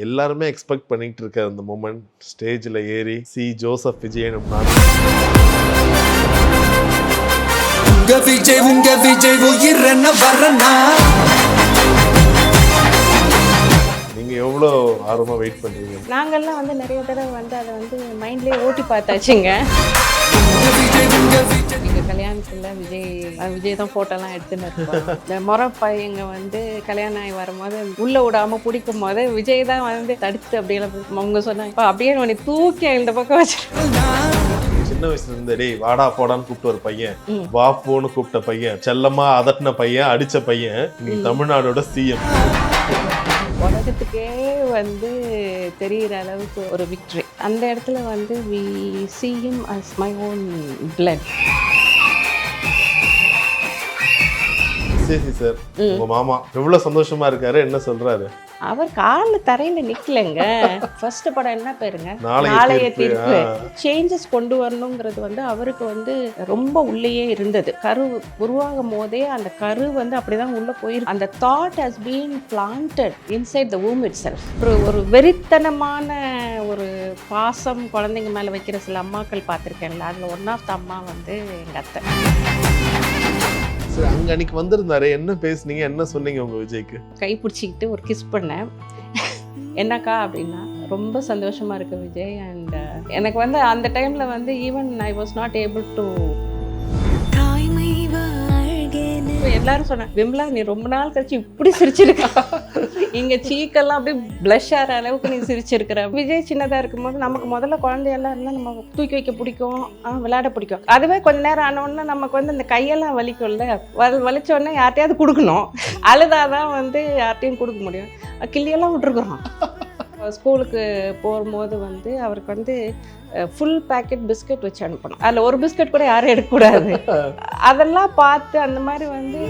எல்லாருமே எக்ஸ்பெக்ட் பண்ணிட்டு இருக்க அந்த மூமெண்ட் ஸ்டேஜில் ஏறி ஜோசப் விஜயன் நீங்க எவ்வளோ ஆர்வமா வெயிட் பண்றீங்க? நாங்கெல்லாம் வந்து நிறைய தடவை வந்து அதை வந்து மைண்ட்லேயே ஓட்டி பார்த்தாச்சுங்க. எங்கள் கல்யாணத்தில் விஜய் தான் ஃபோட்டோலாம் எடுத்துன்னு இருப்போம். இந்த முறை பையங்க வந்து கல்யாணம் ஆகி வரும்போது உள்ளே விடாமல் பிடிக்கும் போது விஜய் தான் வந்து தடுத்து அப்படியெல்லாம் அவங்க சொன்னாங்க, அப்படியே உன்னை தூக்கி இந்த பக்கம் வச்சு. சின்ன வயசுல இருந்து டேய் வாடா போடான்னு கூப்பிட்ட ஒரு பையன், வா போன்னு கூப்பிட்ட பையன், செல்லமா அதட்டின பையன், அடிச்ச பையன், நீ தமிழ்நாடோட சிஎம். உலகத்துக்கே வந்து தெரிகிற அளவுக்கு ஒரு விக்ட்ரி. அந்த இடத்துல வந்து we see him as my own blood. சரி சார், உங்க மாமா எவ்வளவு சந்தோஷமா இருக்காரு, என்ன சொல்றாரு? அவர் காலில் தரையில் நிற்கலைங்க. ஃபர்ஸ்ட் படம் என்ன பேருங்க, நாளைய தீர்ப்பு. சேஞ்சஸ் கொண்டு வரணுங்கிறது வந்து அவருக்கு வந்து ரொம்ப உள்ளேயே இருந்தது. கரு உருவாகும் போதே அந்த கரு வந்து அப்படிதான் உள்ள போயிருக்கு. அந்த thought has been planted inside the womb itself. ஒரு வெறித்தனமான ஒரு பாசம் குழந்தைங்க மேலே வைக்கிற சில அம்மாக்கள் பார்த்துருக்கேன்ல, அதில் ஒன் ஆஃப் த அம்மா வந்து எங்கள் அத்தை. சரி, அங்க அன்னைக்கு வந்திருந்தாரு, என்ன பேசுனீங்க, என்ன சொன்னீங்க உங்க விஜய்க்கு? கை பிடிச்சிக்கிட்டு ஒரு கிஸ் பண்ணேன். என்னக்கா அப்படின்னா, ரொம்ப சந்தோஷமா இருக்கு விஜய். அண்ட் எனக்கு வந்து அந்த டைம்ல வந்து even I was not able to. எல்லாரும் சொன்னாங்க, விமலா நீ ரொம்ப நாள் கழிச்சு இப்படி சிரிச்சிருக்கா, இங்க சீக்கெல்லாம் அப்படியே பிளஷ் ஆகிற அளவுக்கு நீ சிரிச்சிருக்கிற. விஜய் சின்னதா இருக்கும்போது நமக்கு முதல்ல குழந்தையெல்லாம் இருந்தால் நம்ம தூக்கி வைக்க பிடிக்கும், விளையாட பிடிக்கும். அதுவே கொஞ்ச நேரம் ஆனோடனே நமக்கு வந்து இந்த கையெல்லாம் வலிக்கும்ல, வலிச்சோடனே யார்ட்டையாவது கொடுக்கணும். அழுதாதான் வந்து யார்ட்டையும் கொடுக்க முடியும். கிள்ளியெல்லாம் விட்டுருக்குறோம். ஸ்கூலுக்கு போகும்போது வந்து அவருக்கு வந்து ஃபுல் பேக்கெட் பிஸ்கட் வச்சு அனுப்பணும். அதில் ஒரு பிஸ்கட் கூட யாரும் எடுக்கக்கூடாது. அதெல்லாம் பார்த்து அந்த மாதிரி வந்து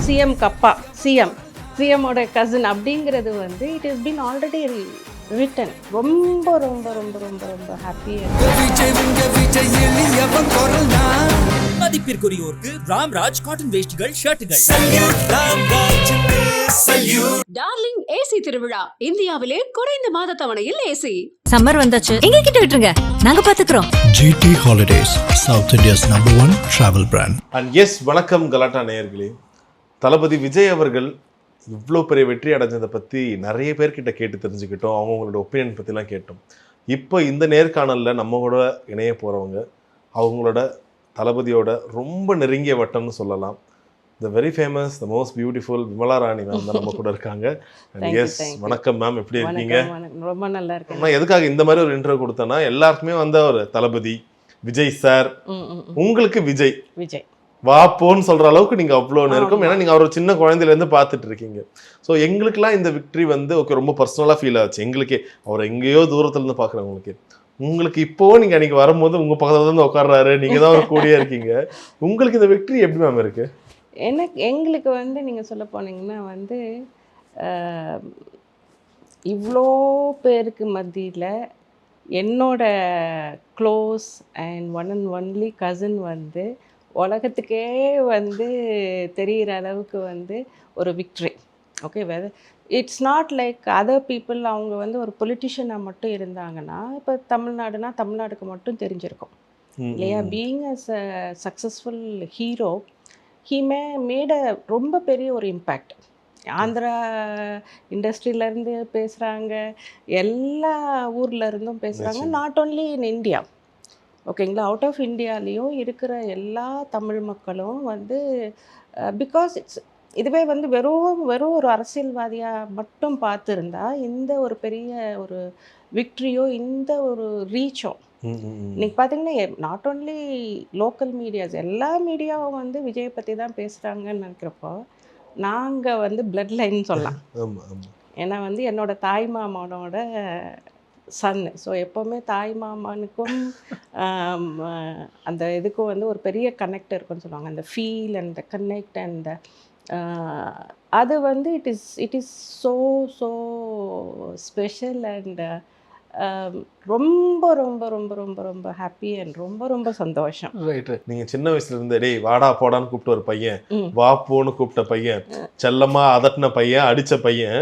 சிஎம் கப்பா, சிஎம்மோட கசின் அப்படிங்கிறது வந்து it is been already written. ரொம்ப ரொம்ப ரொம்ப ரொம்ப ரொம்ப ஹாப்பியாக. மதிப்பிற்குரியோருக்கு ராம்ராஜ் காட்டன் வேஷ்டிகள், ஷர்ட்டுகள். டார்லிங் ஏசி திருவிழா, இந்தியாவிலே குறைந்த மாத தவணையில் ஏசி. சம்மர் வந்தாச்சு, எங்க கிட்ட விட்டுருங்க, நாங்க பாத்துக்கிறோம். GT Holidays, South India's #1 travel brand. And yes, வணக்கம் கலாட்டா நேயர்களே. தளபதி விஜய் அவர்கள் இவ்வளோ பெரிய வெற்றி அடைஞ்சதை பற்றி நிறைய பேர்கிட்ட கேட்டு தெரிஞ்சுக்கிட்டோம். அவங்களோட ஒப்பீனியன் பற்றிலாம் கேட்டோம். இப்போ இந்த நேர்காணலில் நம்ம கூட இணைய போகிறவங்க அவங்களோட தளபதியோட ரொம்ப நெருங்கிய வட்டம்னு சொல்லலாம். The very famous, the most beautiful Vimala Rani ma'am தான் நம்ம கூட இருக்காங்க. எஸ், வணக்கம் மேம், எப்படி இருக்கீங்க? ரொம்ப நல்லா இருக்கு. நான் எதுக்காக இந்த மாதிரி ஒரு இன்டர்வியூ கொடுத்தேன்னா, எல்லாருக்குமே வந்து ஒரு தளபதி விஜய் சார், உங்களுக்கு விஜய் வாப்போன்னு சொல்ற அளவுக்கு நீங்க அவ்வளோ நெருக்கம். ஏன்னா நீங்க அவர் சின்ன குழந்தையில இருந்து பார்த்துட்டு இருக்கீங்க. ஸோ எங்களுக்குலாம் இந்த விக்டரி வந்து ஓகே ரொம்ப பர்சனலா ஃபீல் ஆச்சு. எங்களுக்கே அவர் எங்கேயோ தூரத்துல இருந்து பாக்குறவங்களுக்கு, உங்களுக்கு இப்போ நீங்க அன்னைக்கு வரும்போது உங்க பக்கத்துல இருந்து உட்கார்றாரு, நீங்க தான் ஒரு கூடியே இருக்கீங்க. உங்களுக்கு இந்த விக்டரி எப்படி மேம் இருக்கு? எங்களுக்கு வந்து நீங்கள் சொல்ல போனீங்கன்னா வந்து இவ்வளோ பேருக்கு மத்தியில் என்னோட close and one and only cousin வந்து உலகத்துக்கே வந்து தெரிகிற அளவுக்கு வந்து ஒரு victory. Okay, it's not like other people. அவங்க வந்து ஒரு பொலிட்டிஷியனாக மட்டும் இருந்தாங்கன்னா, இப்போ தமிழ்நாடுனா தமிழ்நாடுக்கு மட்டும் தெரிஞ்சிருக்கும் இல்லையா? Being as a successful hero, he made a ரொம்ப பெரிய ஒரு இம்பேக்ட். ஆந்திரா இண்டஸ்ட்ரியிலேருந்து பேசுகிறாங்க, எல்லா ஊரில் இருந்தும் பேசுகிறாங்க. நாட் ஓன்லி இன் இந்தியா, ஓகேங்களா, அவுட் ஆஃப் இந்தியாலேயும் இருக்கிற எல்லா தமிழ் மக்களும் வந்து பிகாஸ் இதுவே வந்து வெறும் ஒரு அரசியல்வாதியாக மட்டும் பார்த்துருந்தா இந்த ஒரு பெரிய ஒரு விக்ட்ரியோ இந்த ஒரு ரீச்சோ இன்னைக்கு பார்த்தீங்கன்னா நாட் ஓன்லி லோக்கல் மீடியாஸ், எல்லா மீடியாவும் வந்து விஜயை பற்றி தான் பேசுகிறாங்கன்னு நினைக்கிறப்போ நாங்கள் வந்து பிளட் லைன் சொல்லலாம். ஏன்னா வந்து என்னோட தாய் மாமானோட சன்னு. ஸோ எப்போவுமே தாய் மாமானுக்கும் அந்த இதுக்கும் வந்து ஒரு பெரிய கனெக்ட் இருக்குன்னு சொல்லுவாங்க. அந்த feel and the connect and அது வந்து it is so special. And ரொம்ப ரொம்ப ரொம்ப ரொம்ப ரொம்ப ஹாப்பி அண்ட் ரொம்ப ரொம்ப சந்தோஷம். ரைட்டு. நீங்க சின்ன வயசுல இருந்து டேய் வாடா போடான்னு கூப்பிட்ட ஒரு பையன், ம். வா போன்னு கூப்பிட்ட பையன், செல்லமா அதட்டின பையன், அடிச்ச பையன்,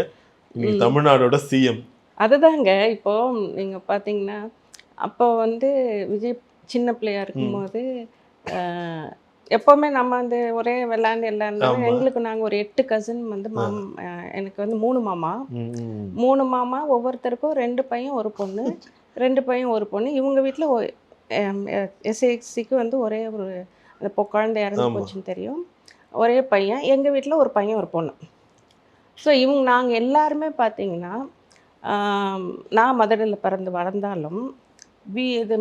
இன்னைக்கு தமிழ்நாடோட சிஎம். அதுதாங்க இப்போ நீங்க பார்த்தீங்கன்னா அப்போ வந்து விஜய் சின்ன பிள்ளையா இருக்கும்போது எப்போவுமே நம்ம வந்து ஒரே விளையாண்டு எல்லாருந்தாலும் ஆமா. எங்களுக்கு நாங்கள் ஒரு 8 கசின் வந்து எனக்கு வந்து 3 மாமா 3 மாமா ஒவ்வொருத்தருக்கும் 2 பையன் ஒரு பொண்ணு 2 பையன் ஒரு பொண்ணு. இவங்க வீட்டில் எஸ்ஏசிக்கு வந்து ஒரே ஒரு அந்த குழந்தை இறந்து போச்சுன்னு தெரியும், ஒரே பையன். எங்கள் வீட்டில் ஒரு பையன் ஒரு பொண்ணு. ஸோ நாங்கள் எல்லாருமே பார்த்தீங்கன்னா நான் மதுரையில் பிறந்து வளர்ந்தாலும் இது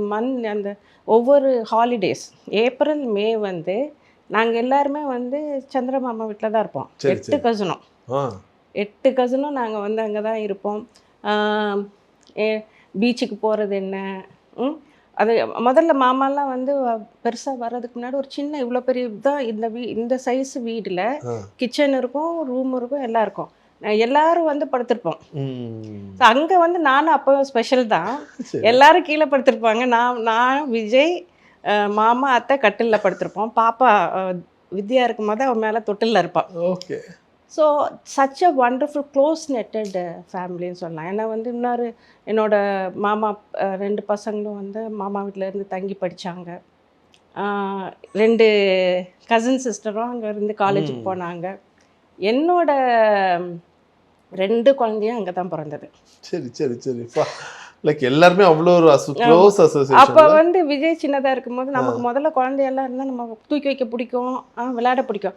அந்த ஒவ்வொரு ஹாலிடேஸ் ஏப்ரல் மே வந்து நாங்கள் எல்லாருமே வந்து சந்திரமாமா வீட்டில் தான் இருப்போம். 8 கசினும் 8 கசினும் நாங்கள் வந்து அங்கே தான் இருப்போம். பீச்சுக்கு போகிறது என்ன, அது முதல்ல மாமாலாம் வந்து பெருசாக வர்றதுக்கு முன்னாடி ஒரு சின்ன இவ்வளோ பெரிய தான் இந்த சைஸ் வீடில் கிச்சன் இருக்கும், ரூம் இருக்கும், எல்லாம் இருக்கும். எல்லாரும் வந்து படுத்திருப்போம். அங்கே வந்து நானும் அப்போ ஸ்பெஷல் தான். எல்லாரும் கீழே படுத்திருப்பாங்க. நான் விஜய் மாமா அத்தை கட்டிலில் படுத்திருப்போம். பாப்பா வித்யா இருக்கும் போது அவன் மேலே தொட்டிலில் இருப்பான். Okay. So such a wonderful close knitted ஃபேமிலின்னு சொல்லலாம். ஏன்னா வந்து இன்னொரு என்னோட மாமா 2 பசங்களும் வந்து மாமா வீட்டில் இருந்து தங்கி படித்தாங்க. 2 கசின் சிஸ்டரும் அங்கே இருந்து காலேஜுக்கு போனாங்க. என்னோட 2 குழந்தையும் அங்கே தான் பிறந்தது. சரி சரி சரிப்பா. லைக் எல்லாருமே அவ்வளோ ஒரு க்ளோஸ் அசோசியேஷன். அப்போ வந்து விஜய் சின்னதாக இருக்கும்போது நமக்கு முதல்ல குழந்தையெல்லாம் இருந்தால் நம்ம தூக்கி வைக்க பிடிக்கும், விளையாட பிடிக்கும்.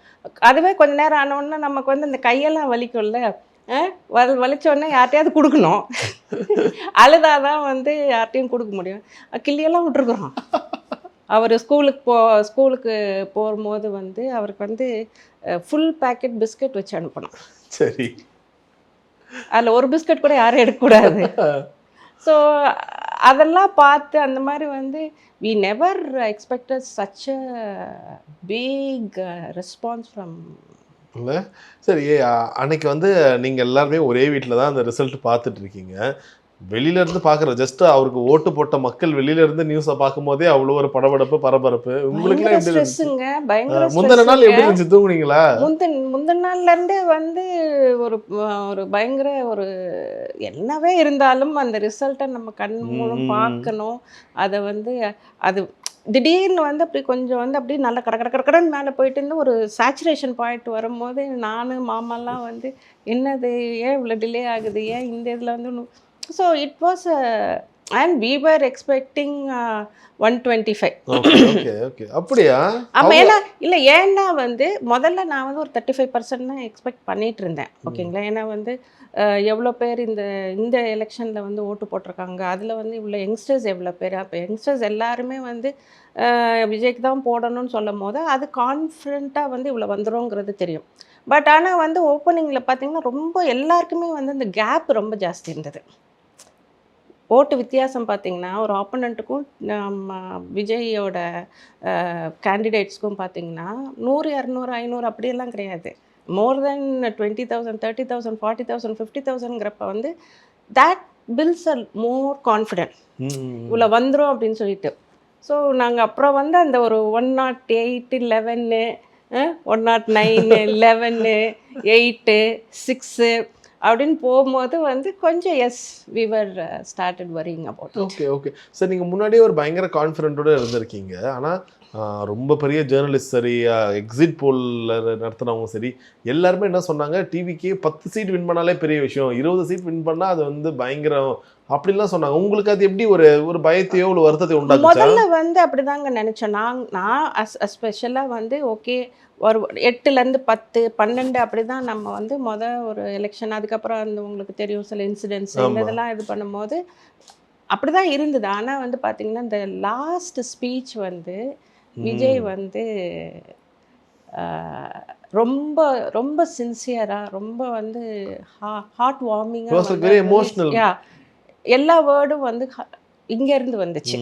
அதுவே கொஞ்ச நேரம் ஆனோடனே நமக்கு வந்து இந்த கையெல்லாம் வலிக்கும்ல, வலிச்சோடனே யார்ட்டையாவது கொடுக்கணும். அழுதாதான் வந்து யார்ட்டையும் கொடுக்க முடியும். கிள்ளியெல்லாம் விட்டுருக்குறோம். அவர் ஸ்கூலுக்கு போகும்போது வந்து அவருக்கு வந்து ஃபுல் பேக்கெட் பிஸ்கட் வச்சு அனுப்பணும். சரி. அதில் ஒரு பிஸ்கட் கூட யாரும் எடுக்கக்கூடாது. ஸோ அதெல்லாம் பார்த்து அந்த மாதிரி வந்து we never expected such a big response from. இல்லை சரி. அன்னைக்கு வந்து நீங்கள் எல்லாருமே ஒரே வீட்டில் தான் அந்த ரிசல்ட் பார்த்துட்டு இருக்கீங்க. வெளியில இருந்து பாக்குற ஜஸ்ட் அவருக்கு ஓட்டு போட்ட மக்கள் வெளியில இருந்து நியூஸை பார்க்கும் போதே அவ்வளவு ஒரு படபடப்பு பரபரப்பு. உங்களுக்கு எல்லாம் எப்படி ஸ்ட்ரெஸ்ஸுங்க, பயங்கர முந்தின நாள் எப்படி இருந்துச்சு? தூங்குனீங்களா? முந்தின நாள்ல இருந்தே வந்து ஒரு பயங்கர ஒரு என்னவே இருந்தாலும் அந்த ரிசல்ட்டை நம்ம கண் மூலம் பார்க்கணும். அதை வந்து அது திடீர்னு வந்து அப்படி கொஞ்சம் வந்து அப்படியே நல்லா கடன்னு மேலே போயிட்டு இருந்து ஒரு சேச்சுரேஷன் பாயிண்ட் வரும்போது நான் மாமாலாம் வந்து என்னது ஏன் இவ்வளோ டிலே ஆகுது, ஏன் இந்த இதில் வந்து. So it was and we were expecting 125. Okay. அப்படியா? ஆமா. ஏன்னா வந்து முதல்ல நான் வந்து ஒரு 35% தான் எக்ஸ்பெக்ட் பண்ணிட்டு இருந்தேன். ஓகேங்களா? ஏன்னா வந்து எவ்வளோ பேர் இந்த எலெக்ஷனில் வந்து ஓட்டு போட்டிருக்காங்க, அதில் வந்து இவ்வளோ யங்ஸ்டர்ஸ் எவ்வளோ பேர், அப்போ யங்ஸ்டர்ஸ் எல்லாருமே வந்து விஜய்க்கு தான் போடணும்னு சொல்லும் போது அது கான்ஃபிடண்ட்டாக வந்து இவ்வளோ வந்துடும்ங்கிறது தெரியும். பட் ஆனால் வந்து ஓப்பனிங்கில் பார்த்தீங்கன்னா ரொம்ப எல்லாருக்குமே வந்து இந்த கேப் ரொம்ப ஜாஸ்தி இருந்தது. ஓட்டு வித்தியாசம் பார்த்தீங்கன்னா ஒரு ஆப்போனண்ட்டுக்கும் நம்ம விஜயோட கேண்டிடேட்ஸ்க்கும் பார்த்தீங்கன்னா 100, 200, 500 அப்படியெல்லாம் கிடையாது. மோர் தென் 20,000, 30,000, 40,000, 50,000ங்கிறப்ப வந்து that feels are more confident இவ்வளோ வந்துடும் அப்படின்னு சொல்லிட்டு. ஸோ நாங்கள் அப்புறம் வந்து அந்த ஒரு 108, 11, 109, 11, 8, 6 அப்படின்னு போகும்போது வந்து கொஞ்சம் we were started worrying about it. Okay. Sir நீங்கள் முன்னாடியே ஒரு பயங்கர கான்ஃபிடென்ட்டோட இருந்திருக்கீங்க. ஆனால் ரொம்ப பெரிய ஜேர்னலிஸ்ட் சரி, எக்ஸிட் போலில் நடத்துனவங்க சரி, எல்லாருமே என்ன சொன்னாங்க, டிவிக்கே 10 சீட் வின் பண்ணாலே பெரிய விஷயம், 20 சீட் வின் பண்ணால் அது வந்து பயங்கரம் அப்படின்லாம் சொன்னாங்க. உங்களுக்கு அது எப்படி ஒரு பயத்தையோ ஒரு வருத்தத்தை உண்டாக்குச்சா? முதல்ல வந்து அப்படிதாங்க நினச்சேன். நான் ஸ்பெஷலாக வந்து ஓகே ஒரு 8லேருந்து 10, 12 அப்படி தான் நம்ம வந்து ஒரு எலெக்ஷன். அதுக்கப்புறம் அந்த உங்களுக்கு தெரியும் சில இன்சிடென்ட்ஸ் இதெல்லாம் இது பண்ணும்போது அப்படி தான் இருந்தது. ஆனால் வந்து பார்த்திங்கன்னா இந்த லாஸ்ட் ஸ்பீச் வந்து விஜய் வந்து ரொம்ப ரொம்ப சின்சியராக ரொம்ப வந்து ஹார்ட் வார்மிங்காக எல்லா வேர்டும் வந்து இங்கேருந்து வந்துச்சு.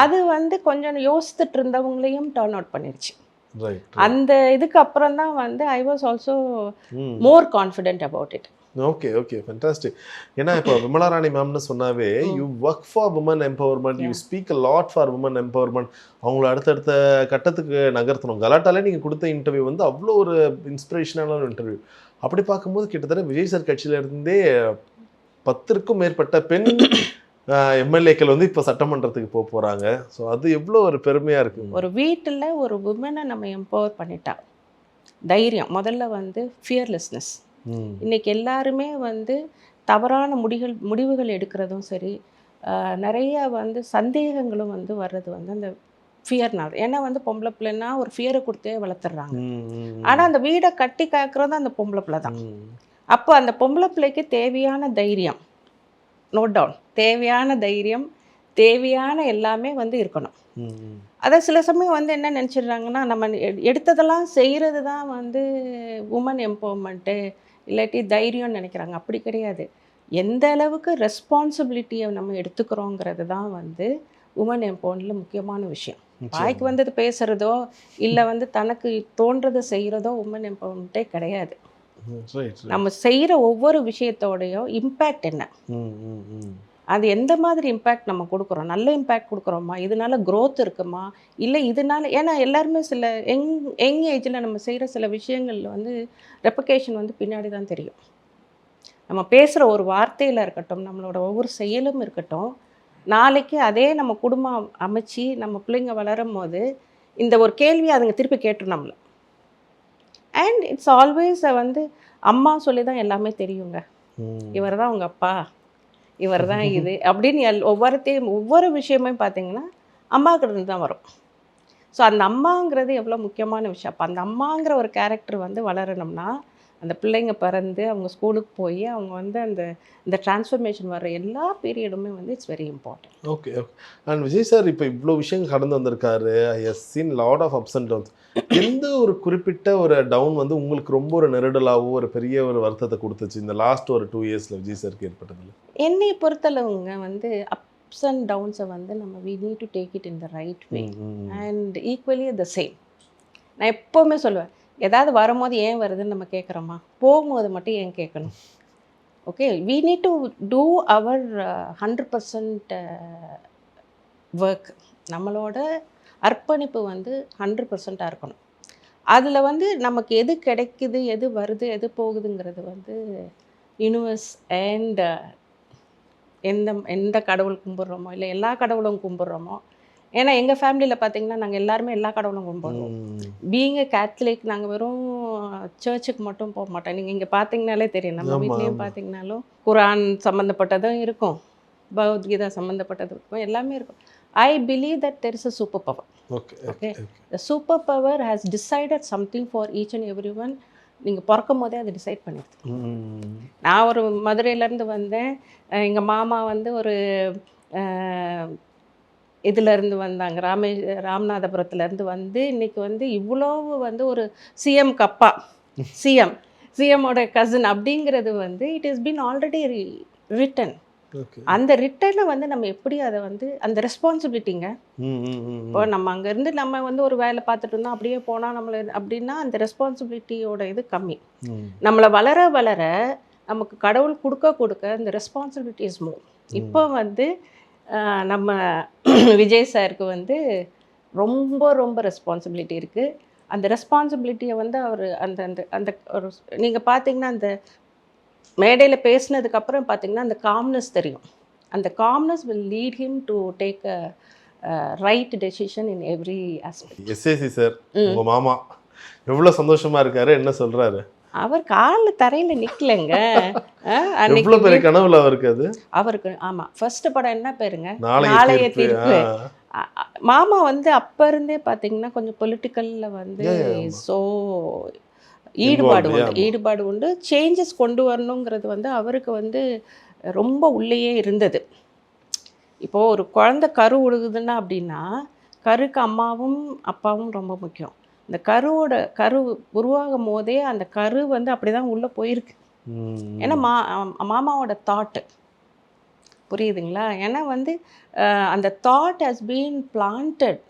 அது வந்து கொஞ்சம் யோசித்துட்டு இருந்தவங்களையும் டர்ன் அவுட் பண்ணிடுச்சு. ரைட். அந்த இதுக்கு அப்புறம் தான் வந்து I was also more confident about it. Okay okay fantastic. ஏன்னா இப்போ விமலா ராணி மேம்னு சொன்னாவே you work for women empowerment, you speak a lot for women empowerment. அவங்கள அடுத்தடுத்த கட்டத்துக்கு நகர்த்தணும். கலாட்டாலே நீங்கள் கொடுத்த இன்டர்வியூ வந்து அவ்வளோ ஒரு இன்ஸ்பிரேஷனான ஒரு இன்டர்வியூ. அப்படி பார்க்கும்போது கிட்டத்தட்ட விஜய் சார் கட்சியில இருந்தே 10க்கும் மேற்பட்ட பெண் எம்எல்ஏக்கள் வந்து இப்போ சட்டமன்றத்துக்கு போக போகிறாங்க. ஸோ அது எவ்வளோ ஒரு பெருமையாக இருக்குது. ஒரு வீட்டில் ஒரு உமனை நம்ம எம்பவர் பண்ணிட்டா தைரியம் முதல்ல வந்து ஃபியர்லெஸ்னஸ். இன்னைக்கு எல்லாருமே வந்து தவறான முடிவுகள் எடுக்கிறதும் சரி, நிறைய வந்து சந்தேகங்களும் வந்து வர்றது வந்து அந்த ஃபியர்னால. ஏன்னா வந்து பொம்பளை பிள்ளைன்னா ஒரு ஃபியரை கொடுத்தே வளர்த்துறாங்க. ஆனால் அந்த வீடை கட்டி காக்கிறது அந்த பொம்பளை பிள்ளை தான். அப்போ அந்த பொம்பளை பிள்ளைக்கு தேவையான தைரியம், நோட் டவுன், தேவையான தைரியம், தேவையான எல்லாமே வந்து இருக்கணும். அதை சில சமயம் வந்து என்ன நினச்சிடுறாங்கன்னா, நம்ம எடுத்ததெல்லாம் செய்கிறது தான் வந்து உமன் எம்பவர்மெண்ட்டு இல்லாட்டி தைரியம்னு நினைக்கிறாங்க. அப்படி கிடையாது. எந்த அளவுக்கு ரெஸ்பான்சிபிலிட்டியை நம்ம எடுத்துக்கிறோங்கிறது தான் வந்து உமன் எம்பவர்மெண்ட்டில் முக்கியமான விஷயம். வாய்க்கு வந்தது பேசுகிறதோ இல்லை வந்து தனக்கு தோன்றதை செய்கிறதோ உமன் எம்பவர்மெண்ட்டே கிடையாது. நம்ம செய்கிற ஒவ்வொரு விஷயத்தோடையும் இம்பேக்ட் என்ன, அது எந்த மாதிரி இம்பேக்ட் நம்ம கொடுக்குறோம், நல்ல இம்பேக்ட் கொடுக்குறோமா, இதனால க்ரோத் இருக்குமா, இல்லை இதனால. ஏன்னா எல்லாருமே சில யங் ஏஜில் நம்ம செய்கிற சில விஷயங்களில் வந்து ரெப்ளிகேஷன் வந்து பின்னாடி தான் தெரியும். நம்ம பேசுகிற ஒரு வார்த்தையில் இருக்கட்டும், நம்மளோட ஒவ்வொரு செயலும் இருக்கட்டும், நாளைக்கு அதே நம்ம குடும்பம் அமைச்சு நம்ம பிள்ளைங்க வளரும் போது இந்த ஒரு கேள்வியை அதுங்க திருப்பி கேட்டுரும் நம்மளை. அண்ட் இட்ஸ் ஆல்வேஸ் வந்து அம்மா சொல்லி தான் எல்லாமே தெரியுங்க. இவர் தான் உங்கள் அப்பா, இவர் தான் இது அப்படின்னு ஒவ்வொரு விஷயமே பார்த்தீங்கன்னா அம்மாக்கிட்ட தான் வரும். ஸோ அந்த அம்மாங்கிறது எவ்வளோ முக்கியமான விஷயம். அப்போ அந்த அம்மாங்கிற ஒரு கேரக்டர் வந்து வளரணும்னா அந்த பிள்ளைங்க பிறந்து அவங்க ஸ்கூலுக்கு போய் அவங்க வந்து இந்த டிரான்ஸ்ஃபர்மேஷன் வர்ற எல்லா பீரியடுமே வந்து it's very important. Okay okay. And Vijay sir இப்போ இவ்வளோ விஷயங்கள் கடந்து வந்திருக்காரு. I has seen lot of ups and downs. எந்த ஒரு குறிப்பிட்ட ஒரு டவுன் வந்து உங்களுக்கு ரொம்ப ஒரு நெருடலாவோ ஒரு பெரிய ஒரு வருத்தத்தை கொடுத்துச்சு இந்த லாஸ்ட் ஒரு 2 இயர்ஸில் விஜய் சாருக்கு ஏற்பட்டதில்லை? என்னை பொறுத்தளவுங்க வந்து அப்ஸ் அண்ட் டவுன்ஸை வந்து நம்ம we need to take it in the right way and equally the same. நான் எப்போவுமே சொல்லுவேன், ஏதாவது வரும்போது ஏன் வருதுன்னு நம்ம கேட்குறோமா, போகும்போது மட்டும் ஏன் கேட்கணும்? Okay, we need to do our 100% work. நம்மளோட அர்ப்பணிப்பு வந்து 100%ஆக இருக்கணும். அதில் வந்து நமக்கு எது கிடைக்குது, எது வருது, எது போகுதுங்கிறது வந்து யூனிவர்ஸ் அண்ட் எந்த கடவுள் கும்பிட்றோமோ இல்லை எல்லா கடவுளும் கும்பிட்றோமோ. ஏன்னா எங்கள் ஃபேமிலியில் பார்த்தீங்கன்னா நாங்கள் எல்லாருமே எல்லா கடவுளும் கும்பிடுவோம். பீயிங் கேத்தலிக், நாங்கள் வெறும் சர்ச்சுக்கு மட்டும் போக மாட்டோம். நீங்கள் இங்கே பார்த்தீங்கனாலே தெரியும், நம்ம வீட்லேயும் பார்த்தீங்கனாலும் குரான் சம்மந்தப்பட்டதும் இருக்கும், பகவத்கீதா சம்மந்தப்பட்டதும் இருக்கும், எல்லாமே இருக்கும். I believe that there is a superpower. Okay. The superpower has decided something for each and everyone. நீங்கள் பிறக்கும் போதே அதை டிசைட் பண்ணிடுது. நான் ஒரு மதுரையிலேருந்து வந்தேன். எங்கள் மாமா வந்து ஒரு இதிலேருந்து வந்தாங்க, ராமநாதபுரத்துலேருந்து வந்து இன்றைக்கி வந்து இவ்வளோ வந்து ஒரு சிஎம் கப்பா, சிஎம்மோட கசின் அப்படிங்கிறது வந்து it is been already written. அந்த ரிட்டர்னை வந்து நம்ம எப்படி அதை வந்து அந்த ரெஸ்பான்சிபிலிட்டிங்க. இப்போ நம்ம அங்கேருந்து நம்ம வந்து ஒரு வேலை பார்த்துட்டு இருந்தோம், அப்படியே போனால் நம்மளை அப்படின்னா அந்த ரெஸ்பான்சிபிலிட்டியோட இது கம்மி. நம்மளை வளர வளர நமக்கு கடவுள் கொடுக்க இந்த ரெஸ்பான்சிபிலிட்டி இஸ் மோர். இப்போ வந்து நம்ம விஜய் சாருக்கு வந்து ரொம்ப ரொம்ப ரெஸ்பான்சிபிலிட்டி இருக்குது. அந்த ரெஸ்பான்சிபிலிட்டியை வந்து அவர் அந்த அந்த அந்த ஒரு நீங்கள் பார்த்தீங்கன்னா அந்த மேடையில் பேசினதுக்கப்புறம் பார்த்தீங்கன்னா அந்த காம்னஸ் தெரியும். அந்த calmness will lead him to take a right decision in every aspect. SAC sir உங்கள் மாமா எவ்வளோ சந்தோஷமாக இருக்காரு, என்ன சொல்கிறாரு? அவர் காலில் தரையில் நிற்கலைங்க. எவ்வளோ பெரிய கனவுல அவருக்கு அது. அவருக்கு ஆமாம், ஃபர்ஸ்ட் படம் என்ன பேருங்க, நாளைய தீர்ப்பு. மாமா வந்து அப்போ இருந்தே பார்த்தீங்கன்னா கொஞ்சம் பொலிட்டிக்கலில் வந்து ஸோ ஈடுபாடு உண்டு. சேஞ்சஸ் கொண்டு வரணுங்கிறது வந்து அவருக்கு வந்து ரொம்ப உள்ளேயே இருந்தது. இப்போது ஒரு குழந்தை கரு உழுகுதுன்னா அப்படின்னா கருக்கு அம்மாவும் அப்பாவும் ரொம்ப முக்கியம். இந்த கரு உருவாகும் போதே அந்த கரு வந்து அப்படி தான் உள்ளே போயிருக்கு. ஏன்னா மாமாவோட தாட்டு புரியுதுங்களா? ஏன்னா வந்து அந்த thought has been planted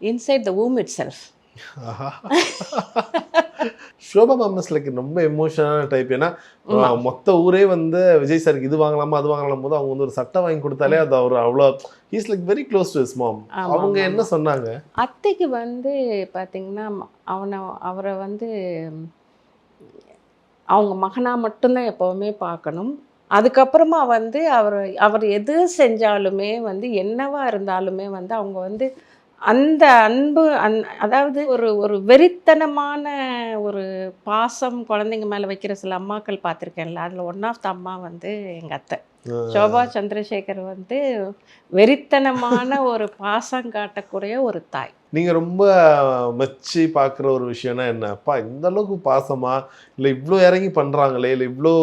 inside the womb itself. Shobha ma'am's like ரொம்ப எமோஷனலான டைப். ஏன்னா மொத்த ஊரே வந்து விஜய் சாருக்கு இது வாங்கலாமா அது வாங்கலாம் போது அவங்க வந்து ஒரு சட்டை வாங்கி கொடுத்தாலே அது அவர் அவ்வளோ he's like very close to his mom. அவங்க என்ன சொன்னாங்க? அத்தைக்கு வந்து பார்த்தீங்கன்னா அவரை வந்து அவங்க மகனாக மட்டும்தான் எப்போவுமே பார்க்கணும். அதுக்கப்புறமா வந்து அவர் எது செஞ்சாலுமே வந்து என்னவா இருந்தாலுமே வந்து அவங்க வந்து அந்த அன்பு அதாவது ஒரு வெறித்தனமான ஒரு பாசம் குழந்தைங்க மேலே வைக்கிற சில அம்மாக்கள் பார்த்துருக்கேன்ல, அதில் ஒன் ஆஃப் த அம்மா வந்து எங்கள் அத்தை சோபா சந்திரசேகர் வந்து வெறித்தனமான ஒரு பாசம் காட்டக்கூடிய ஒரு தாய். நீங்கள் ரொம்ப மெச்சி பார்க்குற ஒரு விஷயம்னா என்னப்பா இந்த அளவுக்கு பாசமா இல்லை இவ்வளோ இறங்கி பண்ணுறாங்களே இல்லை இவ்வளோ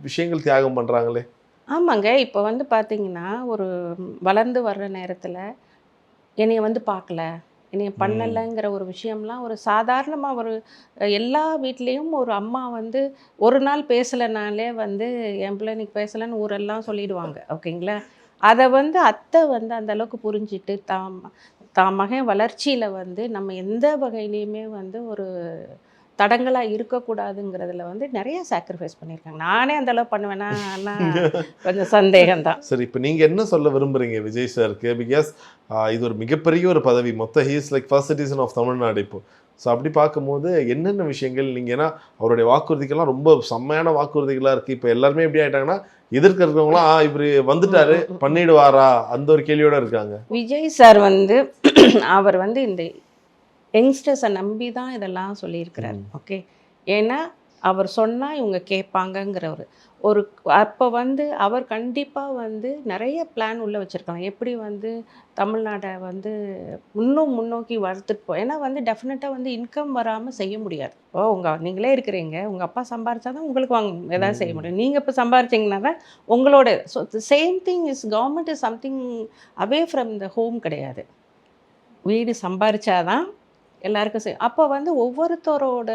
விஷயங்கள் தியாகம் பண்ணுறாங்களே? ஆமாங்க, இப்போ வந்து பார்த்தீங்கன்னா ஒரு வளர்ந்து வர்ற நேரத்தில் என்னைய வந்து பார்க்கல, என்னைய பண்ணலைங்கிற ஒரு விஷயம்லாம் ஒரு சாதாரணமாக ஒரு எல்லா வீட்லேயும் ஒரு அம்மா வந்து ஒரு நாள் பேசலைனாலே வந்து என் பிள்ளை இன்னைக்கு பேசலைன்னு ஊரெல்லாம் சொல்லிடுவாங்க. ஓகேங்களா? அதை வந்து அத்தை வந்து அந்த அளவுக்கு புரிஞ்சிட்டு தான் மகன் வளர்ச்சியில் வந்து நம்ம எந்த வகையிலையுமே வந்து ஒரு தடங்களாக இருக்கக்கூடாதுங்கிறதுல வந்து நிறைய சாக்ரிஃபைஸ் பண்ணியிருக்காங்க. நானே அந்த அளவு பண்ணுவேன்னா கொஞ்சம் சந்தேகம்தான். சரி, இப்போ நீங்கள் என்ன சொல்ல விரும்புகிறீங்க விஜய் சாருக்கு? பிகாஸ் இது ஒரு மிகப்பெரிய ஒரு பதவி, மொத்த he's like first citizen of Tamil Nadu இப்போ. ஸோ அப்படி பார்க்கும்போது என்னென்ன விஷயங்கள் நீங்கள், ஏன்னா அவருடைய வாக்குறுதிகள்லாம் ரொம்ப செம்மையான வாக்குறுதிகளாக இருக்குது. இப்போ எல்லாருமே எப்படி ஆகிட்டாங்கன்னா எதிர்க்கிறவங்களாம் இவர் வந்துட்டாரு பண்ணிடுவாரா அந்த ஒரு கேள்வியோடு இருக்காங்க. விஜய் சார் வந்து அவர் வந்து இந்த யங்ஸ்டர்ஸை நம்பி தான் இதெல்லாம் சொல்லியிருக்கிறார். ஓகே, ஏன்னா அவர் சொன்னால் இவங்க கேட்பாங்கங்கிற ஒரு அப்போ வந்து அவர் கண்டிப்பாக வந்து நிறைய பிளான் உள்ளே வச்சுருக்காங்க. எப்படி வந்து தமிழ்நாட்டை வந்து இன்னும் முன்னோக்கி வளர்த்துட்டு ஏன்னா வந்து டெஃபினட்டாக வந்து இன்கம் வராமல் செய்ய முடியாது. நீங்களே இருக்கிறீங்க, உங்கள் அப்பா சம்பாரிச்சா தான் உங்களுக்கு எதாவது செய்ய முடியும். நீங்கள் இப்போ சம்பாரிச்சிங்கன்னா தான் உங்களோட. So same thing is government is something away from the home கிடையாது. வீடு சம்பாரிச்சாதான் எல்லாருக்கும் செய்யும். அப்போ வந்து ஒவ்வொருத்தரோட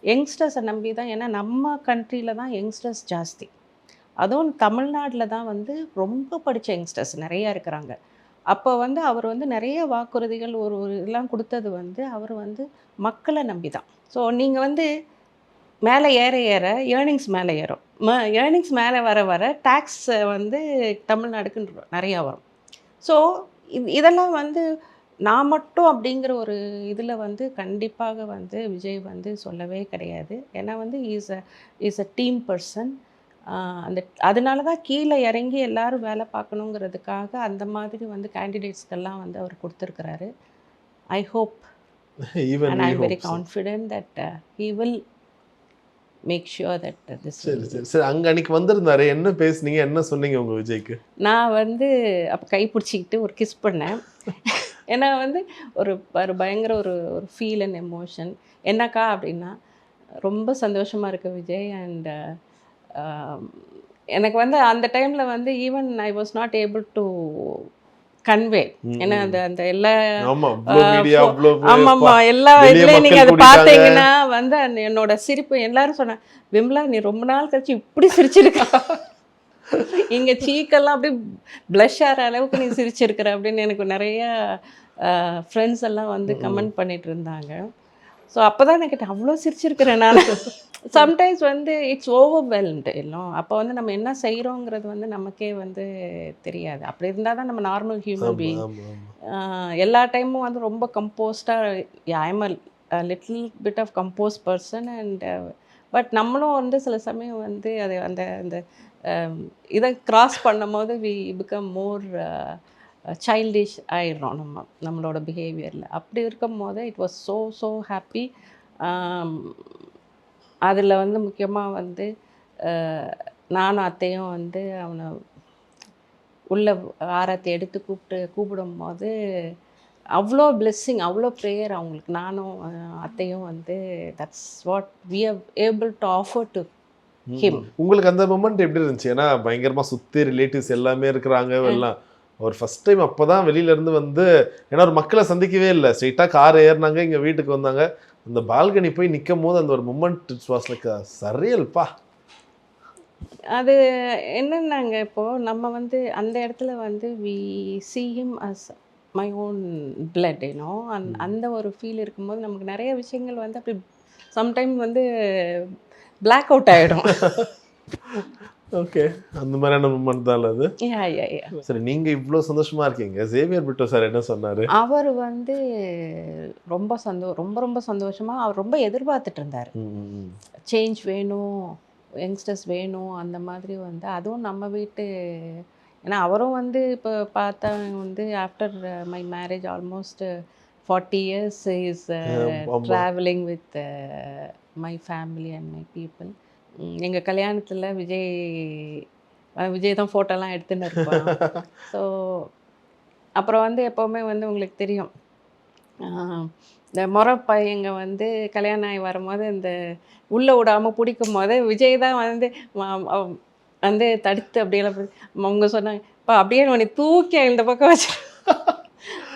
யங்ஸ்டர்ஸை நம்பி தான், ஏன்னா நம்ம கண்ட்ரியில் தான் யங்ஸ்டர்ஸ் ஜாஸ்தி, அதுவும் தமிழ்நாட்டில் தான் வந்து ரொம்ப படித்த யங்ஸ்டர்ஸ் நிறையா இருக்கிறாங்க. அப்போ வந்து அவர் வந்து நிறைய வாக்குறுதிகள் ஒரு இதெல்லாம் கொடுத்தது வந்து அவர் வந்து மக்களை நம்பி தான். ஸோ நீங்கள் வந்து மேலே ஏற ஏர்னிங்ஸ் மேலே ஏறும். ஏர்னிங்ஸ் மேலே வர டேக்ஸ் வந்து தமிழ்நாடுக்கு நிறையா வரும். ஸோ இதெல்லாம் வந்து நான் மட்டும் அப்படிங்கிற ஒரு இதில் வந்து கண்டிப்பாக வந்து விஜய் வந்து சொல்லவே கிடையாது. ஏன்னா வந்து இஸ் அ டீம் பர்சன். அதனால தான் கீழே இறங்கி எல்லாரும் வேலை பார்க்கணுங்கிறதுக்காக அந்த மாதிரி வந்து கேண்டிடேட்ஸ்க்கெல்லாம் வந்து அவர் கொடுத்துருக்கிறாரு. I hope and I am very confident that he will make sure that this. சரி, அங்கே அன்னைக்கு வந்திருந்தாரு, என்ன பேசுனீங்க, என்ன சொன்னீங்க உங்கள் விஜய்க்கு? நான் வந்து அப்போ கை பிடிச்சிக்கிட்டு ஒரு கிஸ் பண்ணேன். ஏன்னா வந்து ஒரு பயங்கர ஒரு ஃபீல் அண்ட் எமோஷன். என்னக்கா அப்படின்னா, ரொம்ப சந்தோஷமாக இருக்குது விஜய். அண்ட் எனக்கு வந்து அந்த டைமில் வந்து even I was not able to convey. ஏன்னா அந்த எல்லா ஆமாம்மா எல்லா இதுலேயும் நீங்கள் அதை பார்த்தீங்கன்னா வந்து என்னோட சிரிப்பு எல்லாரும் சொன்னேன், விம்லா நீ ரொம்ப நாள் கழிச்சு இப்படி சிரிச்சிருக்கா, இங்கே சீக்கெல்லாம் அப்படி ப்ளஷ் ஆகிற அளவுக்கு நீ சிரிச்சிருக்கிற அப்படின்னு எனக்கு நிறைய ஃப்ரெண்ட்ஸ் எல்லாம் வந்து கமெண்ட் பண்ணிட்டு இருந்தாங்க. ஸோ அப்போ தான் எனக்கு அவ்வளோ சிரிச்சிருக்கிறேன் நான். சம்டைம்ஸ் வந்து இட்ஸ் ஓவர்வெல்ம்டு எல்லாம். அப்போ வந்து நம்ம என்ன செய்கிறோங்கிறது வந்து நமக்கே வந்து தெரியாது. அப்படி இருந்தால் தான் நம்ம நார்மல் ஹியூமன் பீயிங். எல்லா டைமும் வந்து ரொம்ப கம்போஸ்டாக I am a little bit of compose person. And but நம்மளும் வந்து சில சமயம் வந்து அது அந்த இதை கிராஸ் பண்ணும் போது வி பிகம் மோர் சைல்டிஷ் ஆயிடுறோம் நம்மளோட பிஹேவியரில். அப்படி இருக்கும் போது இட் வாஸ் ஸோ ஹாப்பி. அதில் வந்து முக்கியமாக வந்து நானும் அத்தையும் வந்து அவனை உள்ள ஆராத்தி எடுத்து கூப்பிடும் போது அவ்வளோ பிளெஸ்ஸிங், அவ்வளோ ப்ரேயர் அவங்களுக்கு. நானும் அத்தையும் வந்து that's what we are able to offer to him. உங்களுக்கு அந்த மொமெண்ட் எப்படி இருந்துச்சு? ஏன்னா பயங்கரமாக சுற்றி ரிலேட்டிவ்ஸ் எல்லாமே இருக்கிறாங்க எல்லாம். ஒரு ஃபஸ்ட் டைம் அப்போ தான் வெளியிலேருந்து வந்து, ஏன்னா ஒரு மக்களை சந்திக்கவே இல்லை, ஸ்ட்ரெயிட்டாக கார் ஏறினாங்க, இங்கே வீட்டுக்கு வந்தாங்க. அந்த பால்கனி போய் நிற்கும் போது அந்த ஒரு மொமெண்ட் இட்ஸ் வாஸ் லைக் சரியல்ப்பா. அது என்னன்னாங்க, இப்போது நம்ம வந்து அந்த இடத்துல வந்து we see him as my own blood அந்த ஒரு ஃபீல் இருக்கும்போது நமக்கு நிறைய விஷயங்கள் வந்து அப்படி சம்டைம் வந்து பிளாக் அவுட் ஆகிடும். ஓகே, அந்த மாதிரியான மூமெண்ட் தான் அது. யா சரி, நீங்க இவ்வளோ சந்தோஷமா இருக்கீங்க, சேவியர் பிரிட்டோ சார் என்ன சொன்னாரு? அவர் வந்து ரொம்ப ரொம்ப சந்தோஷமா அவர் ரொம்ப எதிர்பார்த்துட்டு இருந்தார். சேஞ்ச் வேணும், யங்ஸ்டர்ஸ் வேணும், அந்த மாதிரி வந்து அதுவும் நம்ம வீட்டு. ஏன்னா அவரும் வந்து இப்போ பார்த்தா வந்து after my marriage almost 40 years is travelling with my family and my people. எங்கள் கல்யாணத்தில் விஜய் தான் ஃபோட்டோலாம் எடுத்துன்னு இருப்பான். ஸோ அப்புறம் வந்து எப்போவுமே வந்து உங்களுக்கு தெரியும், இந்த முறை பையங்க வந்து கல்யாணம் ஆகி வரும்போது இந்த உள்ளே விடாமல் பிடிக்கும் போது விஜய் தான் வந்து வந்து தடுத்து அப்படியெல்லாம் அவங்க சொன்னாங்க, இப்போ அப்படியே உன்னை தூக்கி இந்த பக்கம் வச்சு.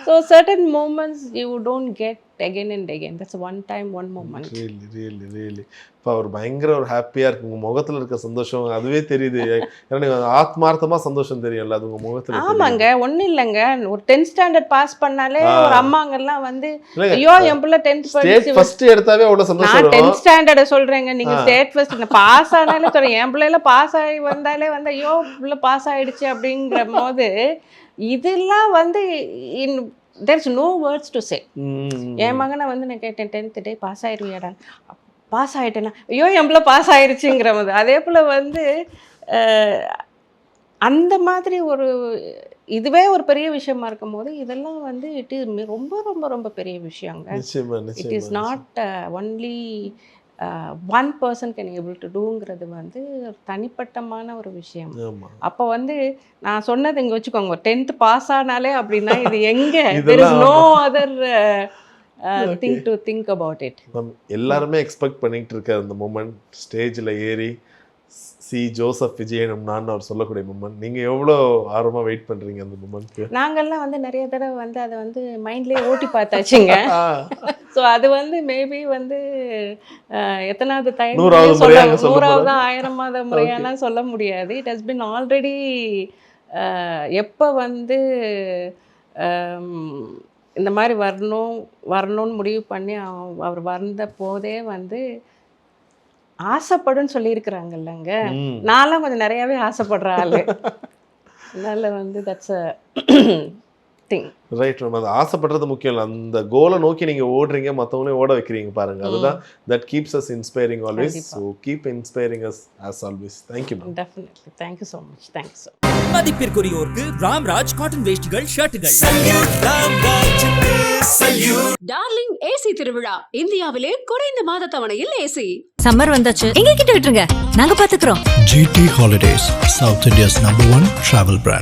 So certain moments you don't get again and again. That's one time, one moment. Really. இப்போ அவர் பயங்கர ஒரு ஹாப்பியாக இருக்கு, உங்கள் முகத்தில் இருக்க சந்தோஷம் அதுவே தெரியுது. ஏன்னா நீங்கள் ஆத்மார்த்தமாக சந்தோஷம் தெரியும்ல, அது உங்கள் முகத்தில். ஆமாங்க, ஒன்றும் இல்லைங்க. ஒரு 10th ஸ்டாண்டர்ட் பாஸ் பண்ணாலே ஒரு அம்மாங்கெல்லாம் வந்து ஐயோ என் பிள்ளை 10th ஃபர்ஸ்ட் எடுத்தாவே அவ்வளோ சந்தோஷம். நான் 10th ஸ்டாண்டர்டை சொல்கிறேங்க, நீங்கள் ஸ்டேட் ஃபர்ஸ்ட் பாஸ் ஆனாலே சொல்கிறேன். என் பிள்ளைல பாஸ் ஆகி வந்தாலே வந்து ஐயோ பிள்ளை பாஸ் ஆகிடுச்சு அப்படிங்கிற போது இதெல்லாம் வந்து there's no words to say. என் மகனை வந்து நான் கேட்டேன் 10th டே பாஸ் ஆயிடுவியாடா? பாஸ் ஆகிட்டேன்னா ஐயோ என் பிள்ளை பாஸ் ஆயிடுச்சுங்கிற போது அதே போல் வந்து அந்த மாதிரி ஒரு இதுவே ஒரு பெரிய விஷயமா இருக்கும் போது இதெல்லாம் வந்து இட் இஸ் ரொம்ப ரொம்ப ரொம்ப பெரிய விஷயங்க. It is not only one person can able to டூங்கிறது வந்து தனிப்பட்டமான ஒரு விஷயம். அப்போ வந்து நான் சொன்னது இங்கே வச்சுக்கோங்க, 10th பாஸ் ஆனாலே அப்படின்னா இது எங்கே there is no other thing to think about it. எல்லாருமே எக்ஸ்பெக்ட் பண்ணிட்டு இருக்க அந்த மூமெண்ட், ஸ்டேஜில் ஏறி ஜோசப் விஜயன் நான் அவர் சொல்லக்கூடிய மூமெண்ட், நீங்கள் எவ்வளோ ஆர்வமாக வெயிட் பண்ணுறீங்க அந்த மூமெண்ட்க்கு? நாங்கள்லாம் வந்து நிறைய தடவை வந்து அதை வந்து மைண்ட்லேயே ஓட்டி பார்த்தாச்சுங்க. ஸோ அது வந்து மேபி வந்து எத்தனாவது டைம் 100வது 1000வது முறையெல்லாம் சொல்ல முடியாது. இட் ஹஸ் பின் ஆல்ரெடி எப்போ வந்து இந்த மாதிரி வரணும்னு முடிவு பண்ணி அவர் வந்த போதே வந்து ஆசைப்படுன்னு சொல்லியிருக்கிறாங்கல்லங்க. நான்லாம் கொஞ்சம் நிறையாவே ஆசைப்படுற ஆளு. அதனால வந்து that's a thing. Right ma'am, அது ஆசைப்படுறது முக்கியம் இல்லை, அந்த கோலை நோக்கி நீங்கள் ஓடுறீங்க, மற்றவங்களையும் ஓட வைக்கிறீங்க பாருங்க, அதுதான் that keeps us inspiring always. So keep inspiring us as always. Thank you ma'am. Definitely, thank you so much. Thanks. மதிப்பிற்குரியோருக்கு ராம்ராஜ் காட்டன் வேஷ்டிகள், ஷர்ட்டுகள். டார்லிங் ஏசி திருவிழா, இந்தியாவிலே குறைந்த மாத தவணையில் ஏசி. சம்மர் வந்தாச்சு, எங்க கிட்ட விட்டுருங்க, நாங்க பாத்துக்கிறோம். GT Holidays, South India's #1 travel brand.